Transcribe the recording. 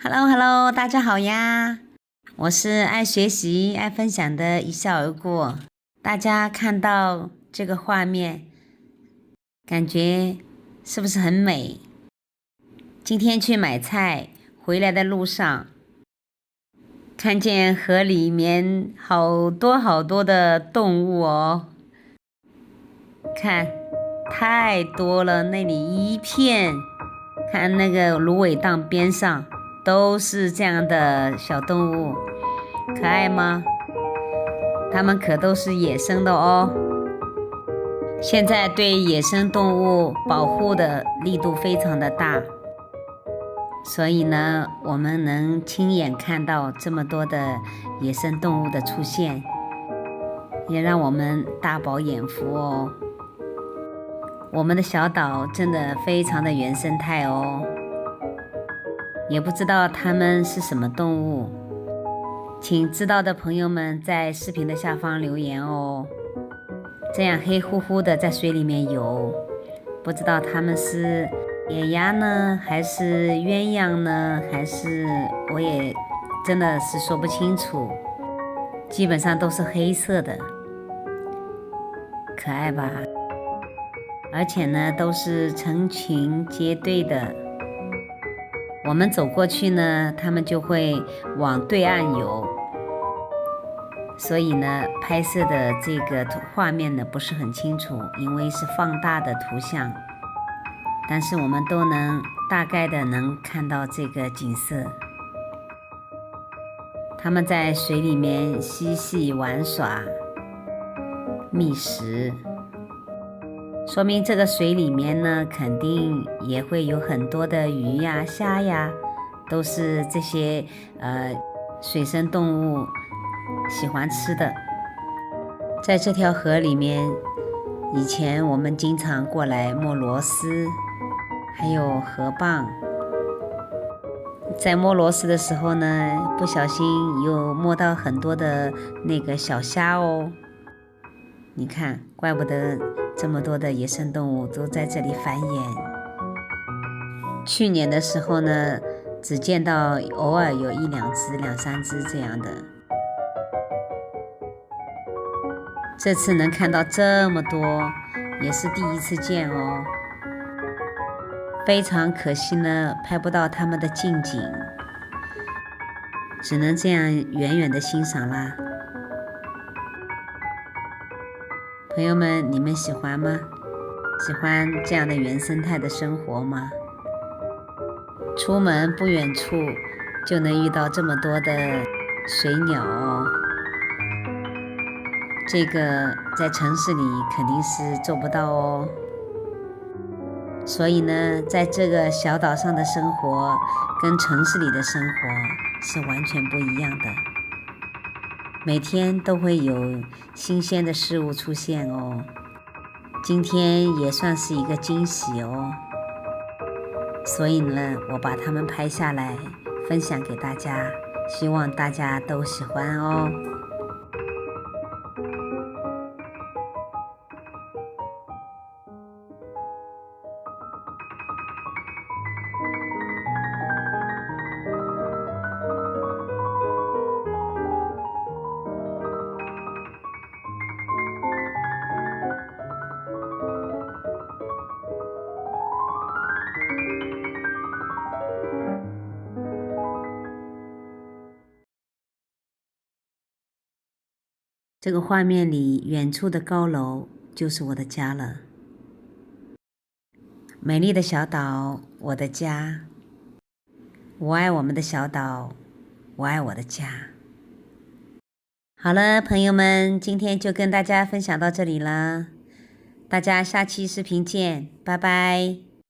Hello Hello， 大家好呀！我是爱学习、爱分享的一笑而过。大家看到这个画面，感觉是不是很美？今天去买菜，回来的路上，看见河里面好多好多的动物哦，看，太多了，那里一片，看那个芦苇荡边上都是这样的小动物，可爱吗？它们可都是野生的哦。现在对野生动物保护的力度非常的大，所以呢，我们能亲眼看到这么多的野生动物的出现，也让我们大饱眼福哦。我们的小岛真的非常的原生态哦，也不知道它们是什么动物，请知道的朋友们在视频的下方留言哦。这样黑乎乎的在水里面游，不知道它们是野鸭呢，还是鸳鸯呢，还是我也真的是说不清楚，基本上都是黑色的，可爱吧？而且呢，都是成群结队的。我们走过去呢，它们就会往对岸游。所以呢，拍摄的这个画面呢不是很清楚，因为是放大的图像。但是我们都能大概的能看到这个景色。它们在水里面嬉戏玩耍、觅食。说明这个水里面呢，肯定也会有很多的鱼呀、虾呀，都是这些水生动物喜欢吃的。在这条河里面，以前我们经常过来摸螺丝，还有河蚌。在摸螺丝的时候呢，不小心又摸到很多的那个小虾哦。你看，怪不得这么多的野生动物都在这里繁衍。去年的时候呢，只见到偶尔有一两只、两三只这样的。这次能看到这么多，也是第一次见哦。非常可惜呢，拍不到它们的近景，只能这样远远的欣赏啦。朋友们，你们喜欢吗？喜欢这样的原生态的生活吗？出门不远处就能遇到这么多的水鸟哦，这个在城市里肯定是做不到哦。所以呢，在这个小岛上的生活跟城市里的生活是完全不一样的，每天都会有新鲜的事物出现哦。今天也算是一个惊喜哦，所以呢，我把它们拍下来分享给大家，希望大家都喜欢哦。这个画面里，远处的高楼就是我的家了。美丽的小岛，我的家。我爱我们的小岛，我爱我的家。好了，朋友们，今天就跟大家分享到这里了，大家下期视频见，拜拜。